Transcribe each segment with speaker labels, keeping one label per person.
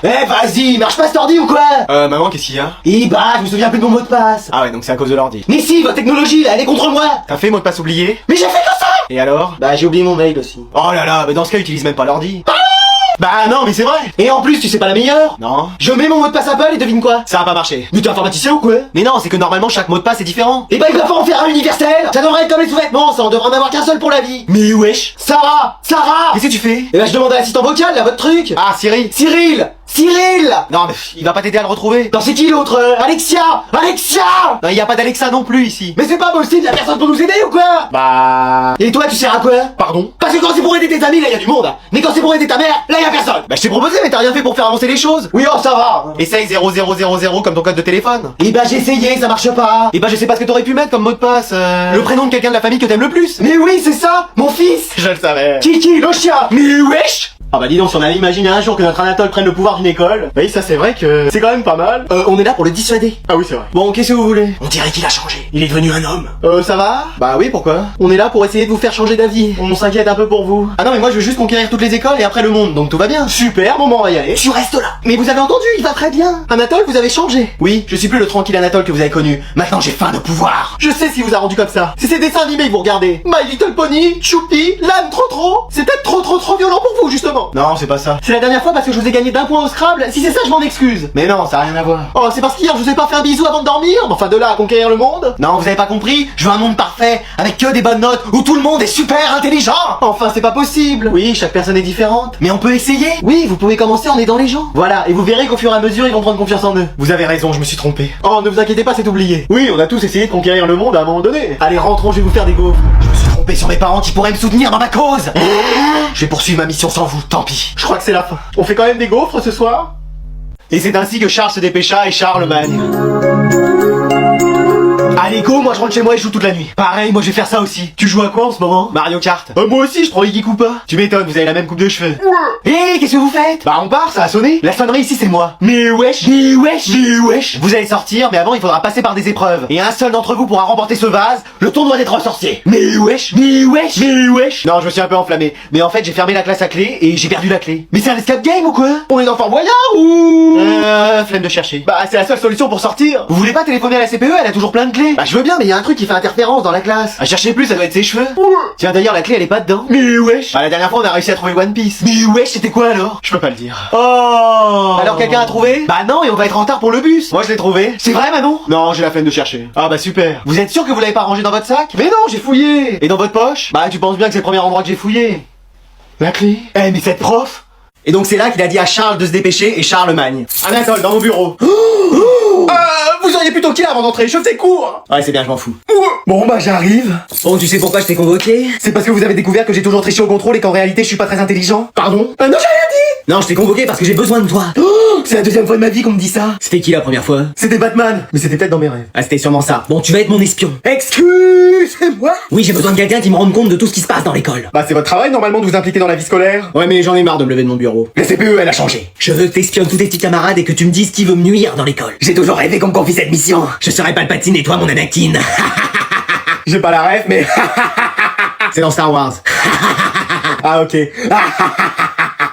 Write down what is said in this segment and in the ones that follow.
Speaker 1: Eh vas-y, marche pas cet ordi ou quoi?
Speaker 2: Maman, qu'est-ce qu'il y a?
Speaker 1: Eh bah, je me souviens plus de mon mot de passe.
Speaker 2: Ah ouais, donc c'est à cause de l'ordi.
Speaker 1: Mais si, votre technologie là, elle est contre moi.
Speaker 2: T'as fait mot de passe oublié?
Speaker 1: Mais j'ai fait que ça.
Speaker 2: Et alors?
Speaker 1: Bah j'ai oublié mon mail aussi.
Speaker 2: Oh là là, mais dans ce cas, utilise même pas l'ordi. Bah non, mais c'est vrai.
Speaker 1: Et en plus, tu sais pas la meilleure?
Speaker 2: Non.
Speaker 1: Je mets mon mot de passe Apple et devine quoi?
Speaker 2: Ça a pas marché.
Speaker 1: Mais t'es informaticien ou quoi?
Speaker 2: Mais non, c'est que normalement chaque mot de passe est différent.
Speaker 1: Eh bah il va pas en faire un universel. Ça devrait être comme les sous-vêtements, ça on devrait en avoir qu'un seul pour la vie.
Speaker 2: Mais wesh.
Speaker 1: Sarah!
Speaker 2: Qu'est-ce que tu fais?
Speaker 1: Eh bah je demande à l'assistant vocal là, votre truc.
Speaker 2: Ah, Siri.
Speaker 1: Cyril! Cyril!
Speaker 2: Non, mais il va pas t'aider à le retrouver.
Speaker 1: Non c'est qui l'autre? Alexia! Alexia!
Speaker 2: Non, y a pas d'Alexa non plus ici.
Speaker 1: Mais c'est pas possible, la personne pour nous aider ou quoi?
Speaker 2: Bah...
Speaker 1: Et toi tu sers à quoi?
Speaker 2: Pardon?
Speaker 1: Parce que quand c'est pour aider tes amis, là y a du monde. Mais quand c'est pour aider ta mère, là y a personne.
Speaker 2: Bah je t'ai proposé, mais t'as rien fait pour faire avancer les choses.
Speaker 1: Oui oh ça va.
Speaker 2: Essaye 0000 comme ton code de téléphone.
Speaker 1: Eh bah j'ai essayé, ça marche pas.
Speaker 2: Et bah je sais pas ce que t'aurais pu mettre comme mot de passe. Le prénom de quelqu'un de la famille que t'aimes le plus.
Speaker 1: Mais oui c'est ça, mon fils.
Speaker 2: Je le savais.
Speaker 1: Kiki, le chien.
Speaker 2: Mais wesh.
Speaker 1: Ah bah dis donc, si on avait imaginé un jour que notre Anatole prenne le pouvoir d'une école.
Speaker 2: Oui, ça c'est vrai que c'est quand même pas mal.
Speaker 1: On est là pour le dissuader.
Speaker 2: Ah oui, c'est vrai.
Speaker 1: Bon, qu'est-ce que vous voulez? On dirait qu'il a changé. Il est devenu un homme.
Speaker 2: Ça va? Bah oui, pourquoi?
Speaker 1: On est là pour essayer de vous faire changer d'avis. On s'inquiète un peu pour vous.
Speaker 2: Ah non, mais moi je veux juste conquérir toutes les écoles et après le monde, donc tout va bien.
Speaker 1: Super, bon, on va y aller. Tu restes là. Mais vous avez entendu, il va très bien. Anatole, vous avez changé.
Speaker 2: Oui, je suis plus le tranquille Anatole que vous avez connu. Maintenant j'ai faim de pouvoir.
Speaker 1: Je sais ce qui vous a rendu comme ça. C'est ces dessins animés que vous regardez. My Little Pony, Choupi, L'âne trop. C'est peut-être trop violent pour vous, justement.
Speaker 2: Non, c'est pas ça.
Speaker 1: C'est la dernière fois parce que je vous ai gagné d'1 point au Scrabble. Si c'est ça, je m'en excuse.
Speaker 2: Mais non, ça a rien à voir.
Speaker 1: Oh, c'est parce qu'hier, je vous ai pas fait un bisou avant de dormir. Mais enfin, de là à conquérir le monde.
Speaker 2: Non, vous avez pas compris? Je veux un monde parfait, avec que des bonnes notes, où tout le monde est super intelligent.
Speaker 1: Enfin, c'est pas possible.
Speaker 2: Oui, chaque personne est différente. Mais on peut essayer.
Speaker 1: Oui, vous pouvez commencer en aidant les gens. Voilà, et vous verrez qu'au fur et à mesure, ils vont prendre confiance en eux.
Speaker 2: Vous avez raison, je me suis trompé.
Speaker 1: Oh, ne vous inquiétez pas, c'est oublié.
Speaker 2: Oui, on a tous essayé de conquérir le monde à un moment donné.
Speaker 1: Allez, rentrons, je vais vous faire des gaufres.
Speaker 2: Je me suis trompé sur mes parents qui pourraient me soutenir dans ma cause. Je vais poursuivre ma mission sans vous, tant pis.
Speaker 1: Je crois que c'est la fin. On fait quand même des gaufres ce soir?
Speaker 2: Et c'est ainsi que Charles se dépêcha et Charlemagne.
Speaker 1: Allez, go, moi je rentre chez moi et je joue toute la nuit.
Speaker 2: Pareil, moi je vais faire ça aussi.
Speaker 1: Tu joues à quoi en ce moment?
Speaker 2: Mario Kart.
Speaker 1: Moi aussi, je prends Iggy Koopa.
Speaker 2: Tu m'étonnes, vous avez la même coupe de cheveux.
Speaker 1: Hé, qu'est-ce que vous faites?
Speaker 2: Bah on part, ça a sonné.
Speaker 1: La sonnerie ici, c'est moi.
Speaker 2: Mais wesh.
Speaker 1: Wesh.
Speaker 2: Vous allez sortir, mais avant il faudra passer par des épreuves. Et un seul d'entre vous pourra remporter ce vase, le tournoi des 3 sorciers.
Speaker 1: Mais wesh.
Speaker 2: Non, je me suis un peu enflammé. Mais en fait, j'ai fermé la classe à clé et j'ai perdu la clé.
Speaker 1: Mais c'est un escape game ou quoi? On est dans Fort Boyard ou?
Speaker 2: Flemme de chercher.
Speaker 1: Bah, c'est la seule solution pour sortir.
Speaker 2: Vous voulez pas téléphoner à la CPE, elle a toujours plein de clés.
Speaker 1: Bah, je veux bien, mais y a un truc qui fait interférence dans la classe.
Speaker 2: À chercher plus, ça doit être ses cheveux. Tiens, d'ailleurs, la clé elle est pas dedans.
Speaker 1: Mais wesh.
Speaker 2: Bah, la dernière fois, on a réussi à trouver One Piece.
Speaker 1: Mais wesh, c'était quoi alors?
Speaker 2: Je peux pas le dire.
Speaker 1: Oh.
Speaker 2: Alors, quelqu'un a trouvé?
Speaker 1: Bah non, et on va être en retard pour le bus.
Speaker 2: Moi, je l'ai trouvé.
Speaker 1: C'est vrai, Manon?
Speaker 2: Non, j'ai la flemme de chercher. Ah bah super. Vous êtes sûr que vous l'avez pas rangé dans votre sac?
Speaker 1: Mais non, j'ai fouillé.
Speaker 2: Et dans votre poche? Bah, tu penses bien que c'est le premier endroit que j'ai fouillé.
Speaker 1: La clé? Eh, mais cette prof.
Speaker 2: Et donc c'est là qu'il a dit à Charles de se dépêcher et Charlemagne. Anatole, dans mon bureau.
Speaker 1: Vous auriez plutôt qu'il avant d'entrer, je faisais court.
Speaker 2: Ouais, c'est bien, je m'en fous.
Speaker 1: Bon bah j'arrive.
Speaker 2: Bon, tu sais pourquoi je t'ai convoqué?
Speaker 1: C'est parce que vous avez découvert que j'ai toujours triché au contrôle et qu'en réalité je suis pas très intelligent.
Speaker 2: Pardon?
Speaker 1: Non, j'ai rien dit.
Speaker 2: Non, je t'ai convoqué parce que j'ai besoin de toi.
Speaker 1: C'est la deuxième fois de ma vie qu'on me dit ça.
Speaker 2: C'était qui la première fois?
Speaker 1: C'était Batman, mais c'était peut-être dans mes rêves.
Speaker 2: Ah, c'était sûrement ça. Bon, tu vas être mon espion.
Speaker 1: Excusez-moi.
Speaker 2: Oui, j'ai besoin de quelqu'un qui me rende compte de tout ce qui se passe dans l'école.
Speaker 1: Bah c'est votre travail normalement de vous impliquer dans la vie scolaire.
Speaker 2: Ouais, mais j'en ai marre de me lever de mon bureau.
Speaker 1: La CPE elle a changé.
Speaker 2: Je veux que t'espionnes tous tes petits camarades et que tu me dises qui veut me nuire dans l'école.
Speaker 1: J'ai toujours rêvé qu'on me confie cette mission.
Speaker 2: Je serai Palpatine et toi mon Anakin.
Speaker 1: J'ai pas la rêve mais...
Speaker 2: C'est dans Star Wars.
Speaker 1: Ah ok.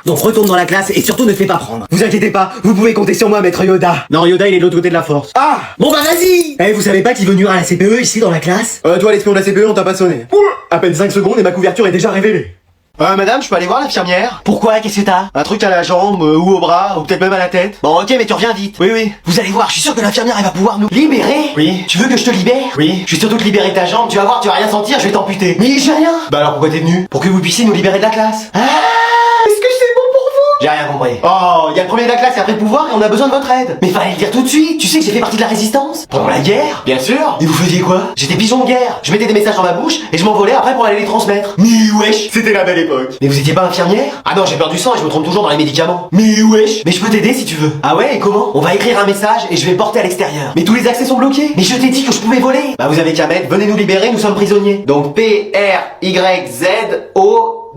Speaker 2: Donc retourne dans la classe et surtout ne te fais pas prendre.
Speaker 1: Vous inquiétez pas, vous pouvez compter sur moi maître Yoda.
Speaker 2: Non, Yoda il est de l'autre côté de la force.
Speaker 1: Ah.
Speaker 2: Bon bah vas-y. Eh, vous savez pas qui veut nuire à la CPE ici dans la classe?
Speaker 1: Toi l'espion de la CPE on t'a pas sonné. À peine 5 secondes et ma couverture est déjà révélée.
Speaker 2: Madame, je peux aller voir l'infirmière?
Speaker 1: Pourquoi? Qu'est-ce que t'as?
Speaker 2: Un truc à la jambe, ou au bras, ou peut-être même à la tête. Bon, ok, mais tu reviens vite. Oui.
Speaker 1: Vous allez voir, je suis sûr que l'infirmière elle va pouvoir nous libérer.
Speaker 2: Oui.
Speaker 1: Tu veux que je te libère?
Speaker 2: Oui.
Speaker 1: Je vais surtout te libérer ta jambe, tu vas voir, tu vas rien sentir, je vais t'amputer. Mais j'ai rien.
Speaker 2: Bah alors pourquoi t'es venu?
Speaker 1: Pour que vous puissiez nous libérer de la classe. Ah, est-ce que c'est bon pour vous?
Speaker 2: J'ai rien compris.
Speaker 1: Oh, il y a le premier de la classe qui a pris le pouvoir et on a besoin de votre aide. Mais fallait le dire tout de suite, tu sais que j'ai fait partie de la résistance. Pendant la guerre.
Speaker 2: Bien sûr.
Speaker 1: Et vous faisiez quoi? J'étais pigeon de guerre. Je mettais des messages dans ma bouche et je m'envolais après pour aller les transmettre. Mais wesh.
Speaker 2: C'était la belle époque.
Speaker 1: Mais vous étiez pas infirmière? Ah non, j'ai peur du sang et je me trompe toujours dans les médicaments.
Speaker 2: Mais wesh.
Speaker 1: Mais je peux t'aider si tu veux. Ah ouais, et comment? On va écrire un message et je vais le porter à l'extérieur. Mais tous les accès sont bloqués. Mais je t'ai dit que je pouvais voler. Bah vous avez qu'à mettre, venez nous libérer, nous sommes prisonniers. Donc P-R-Y-Z-O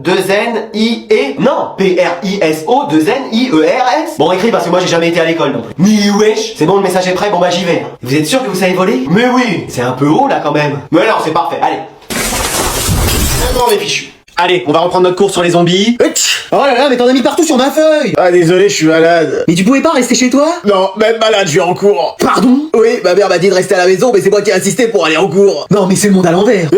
Speaker 1: 2-N-I-E. Non, P-R-I-S-O 2-N-I-E-R-S. Bon, écris parce que moi j'ai jamais été à l'école non plus. Mais wesh. C'est bon, le message est prêt, bon bah j'y vais. Vous êtes sûr que vous savez voler?
Speaker 2: Mais oui.
Speaker 1: C'est un peu haut là quand même.
Speaker 2: Mais alors c'est parfait.
Speaker 1: Allez. Maintenant les fichus.
Speaker 2: Allez, on va reprendre notre cours sur les zombies.
Speaker 3: Oh là là, mais t'en as mis partout sur ma feuille.
Speaker 2: Ah désolé, je suis malade.
Speaker 3: Mais tu pouvais pas rester chez toi?
Speaker 2: Non, même malade, je suis en cours.
Speaker 3: Pardon?
Speaker 2: Oui, ma mère m'a dit de rester à la maison, mais c'est moi qui ai insisté pour aller en cours.
Speaker 3: Non, mais c'est le monde à l'envers.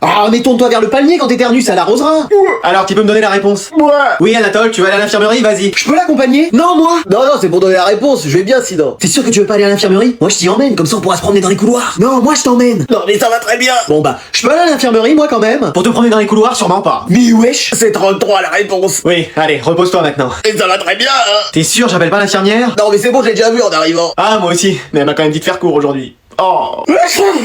Speaker 3: Ah, mais tourne-toi vers le palmier quand t'éternues, ça l'arrosera.
Speaker 2: Alors, tu peux me donner la réponse?
Speaker 1: Ouais.
Speaker 2: Oui, Anatole, tu vas aller à l'infirmerie, vas-y.
Speaker 3: Je peux l'accompagner? Non, moi.
Speaker 1: Non, c'est pour donner la réponse, je vais bien sinon.
Speaker 3: T'es sûr que tu veux pas aller à l'infirmerie? Moi, je t'y emmène, comme ça on pourra se promener dans les couloirs. Non, moi je t'emmène.
Speaker 1: Non, mais ça va très bien.
Speaker 3: Bon bah, je peux aller à l'infirmerie, moi quand même.
Speaker 2: Pour te promener dans les couloirs, sûrement pas.
Speaker 3: Mais wesh.
Speaker 1: C'est 33 la réponse.
Speaker 2: Oui, allez, repose-toi maintenant.
Speaker 1: Et ça va très bien, hein.
Speaker 2: T'es sûr, j'appelle pas l'infirmière?
Speaker 1: Non, mais c'est bon, j'ai déjà vu en arrivant.
Speaker 2: Ah, moi aussi, mais elle m'a quand même dit de faire cours aujourd'hui. Oh.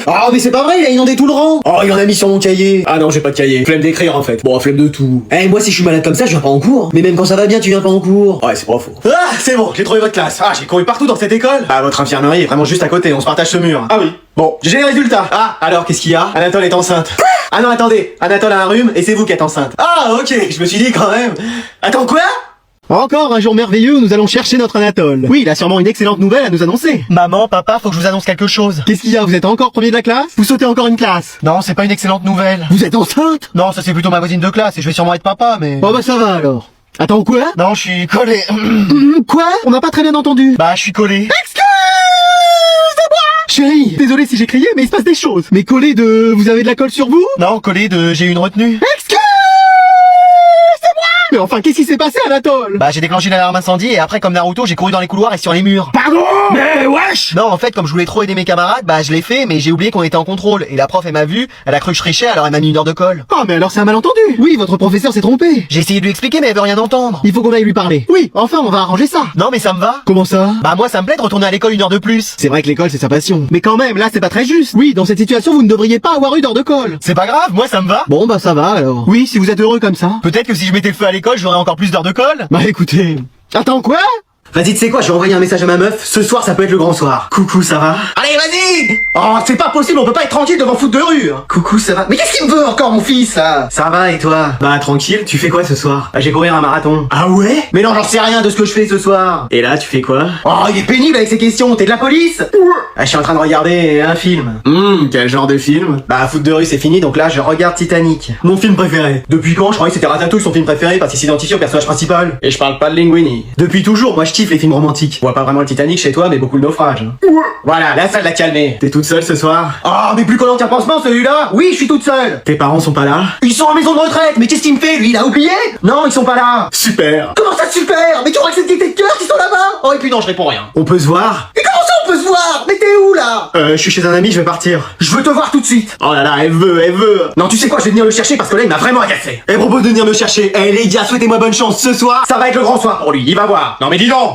Speaker 3: Oh, mais c'est pas vrai, il a inondé tout le rang.
Speaker 1: Oh, il en a mis sur mon cahier.
Speaker 2: Ah non, j'ai pas de cahier. Flemme d'écrire en fait.
Speaker 1: Bon, flemme de tout.
Speaker 3: Eh, moi si je suis malade comme ça, je viens pas en cours. Mais même quand ça va bien, tu viens pas en cours.
Speaker 1: Ouais, c'est pas faux.
Speaker 2: Ah, c'est bon, j'ai trouvé votre classe. Ah, j'ai couru partout dans cette école. Ah, votre infirmerie est vraiment juste à côté, on se partage ce mur. Ah oui. Bon, j'ai les résultats. Ah, alors qu'est-ce qu'il y a? Anatole est enceinte. Ah non, attendez, Anatole a un rhume et c'est vous qui êtes enceinte. Ah, ok, je me suis dit quand même. Attends, quoi?
Speaker 4: Encore un jour merveilleux où nous allons chercher notre Anatole. Oui, il a sûrement une excellente nouvelle à nous annoncer.
Speaker 5: Maman, papa, faut que je vous annonce quelque chose.
Speaker 4: Qu'est-ce qu'il y a? Vous êtes encore premier de la classe? Vous sautez encore une classe?
Speaker 5: Non, c'est pas une excellente nouvelle.
Speaker 4: Vous êtes enceinte?
Speaker 5: Non, ça c'est plutôt ma voisine de classe et je vais sûrement être papa, mais...
Speaker 4: Bon bah ça va alors. Attends, quoi?
Speaker 5: Non, je suis collé.
Speaker 4: Quoi? On n'a pas très bien entendu.
Speaker 5: Bah, je suis collé.
Speaker 4: Chérie, désolé si j'ai crié, mais il se passe des choses. Mais collé de... Vous avez de la colle sur vous?
Speaker 5: Non, collé de... J'ai eu une retenue.
Speaker 4: Mais enfin, qu'est-ce qui s'est passé, Anatole?
Speaker 5: Bah, j'ai déclenché l'alarme incendie et après, comme Naruto, j'ai couru dans les couloirs et sur les murs.
Speaker 4: Pardon? Mais wesh!
Speaker 5: Non, en fait, comme je voulais trop aider mes camarades, bah, je l'ai fait, mais j'ai oublié qu'on était en contrôle. Et la prof, elle m'a vu, elle a cru que je trichais, alors elle m'a mis une heure de colle.
Speaker 4: Ah mais alors c'est un malentendu. Oui, votre professeur s'est trompé.
Speaker 5: J'ai essayé de lui expliquer, mais elle veut rien entendre.
Speaker 4: Il faut qu'on aille lui parler. Oui, enfin, on va arranger ça.
Speaker 5: Non, mais ça me va.
Speaker 4: Comment ça?
Speaker 5: Bah, moi, ça me plaît de retourner à l'école une heure de plus.
Speaker 4: C'est vrai que l'école c'est sa passion. Mais quand même, là c'est pas très juste. Oui, dans cette situation, vous ne devriez pas avoir eu d'heure de colle.
Speaker 5: C'est pas grave, moi, ça me va.
Speaker 4: Bon bah ça va alors. Oui, si vous êtes heureux comme ça.
Speaker 5: Peut-être que si je mettais le feu à l'école, j'aurais encore plus d'heures de colle.
Speaker 4: Bah écoutez... Attends, quoi?
Speaker 3: Vas-y, tu sais quoi, je vais envoyer un message à ma meuf. Ce soir, ça peut être le grand soir. Coucou, ça va?
Speaker 2: Allez, vas-y! Oh, c'est pas possible, on peut pas être tranquille devant foot de rue.
Speaker 3: Coucou, ça va? Mais qu'est-ce qu'il me veut encore, mon fils, là? Ça va, et toi?
Speaker 2: Bah, tranquille, tu fais quoi ce soir?
Speaker 3: Bah, j'ai courir un marathon.
Speaker 2: Ah ouais?
Speaker 3: Mais non, j'en sais rien de ce que je fais ce soir.
Speaker 2: Et là, tu fais quoi?
Speaker 3: Oh, il est pénible avec ces questions. T'es de la police? Ah, je suis en train de regarder un film.
Speaker 2: Quel genre de film?
Speaker 3: Bah, foot de rue, c'est fini, donc là, je regarde Titanic.
Speaker 2: Mon film préféré.
Speaker 3: Depuis quand? Je croyais que c'était Ratatouille, son film préféré, parce qu'il s'identifie au personnage principal.
Speaker 2: Et je parle pas de Linguini.
Speaker 3: Depuis toujours, moi, je kiffe les films romantiques. On voit pas vraiment le Titanic chez toi, mais beaucoup le naufrage. Voilà, là, ça l'a calmé.
Speaker 2: T'es toute seule ce soir?
Speaker 3: Oh, mais plus qu'on en tient pansement, celui-là! Oui, je suis toute seule!
Speaker 2: Tes parents sont pas là?
Speaker 3: Ils sont en maison de retraite! Mais qu'est-ce qu'il me fait, lui? Il a oublié? Non, ils sont pas là!
Speaker 2: Super!
Speaker 3: Comment ça, super? Mais tu crois que c'est le tes cœurs qui sont là-bas? Oh, et puis non, je réponds rien.
Speaker 2: On peut se voir?
Speaker 3: Mais comment ça, on peut se voir? Mais t'es où, là?
Speaker 2: Je suis chez un ami, je vais partir.
Speaker 3: Je veux te voir tout de suite!
Speaker 2: Oh là là, elle veut!
Speaker 3: Non, tu sais quoi, je vais venir le chercher parce que là, il m'a vraiment agacé.
Speaker 2: Elle propose de venir me chercher. Eh les gars, souhaitez-moi bonne chance ce soir.
Speaker 3: Ça va être le grand soir pour lui, il va voir.
Speaker 2: Non mais dis donc!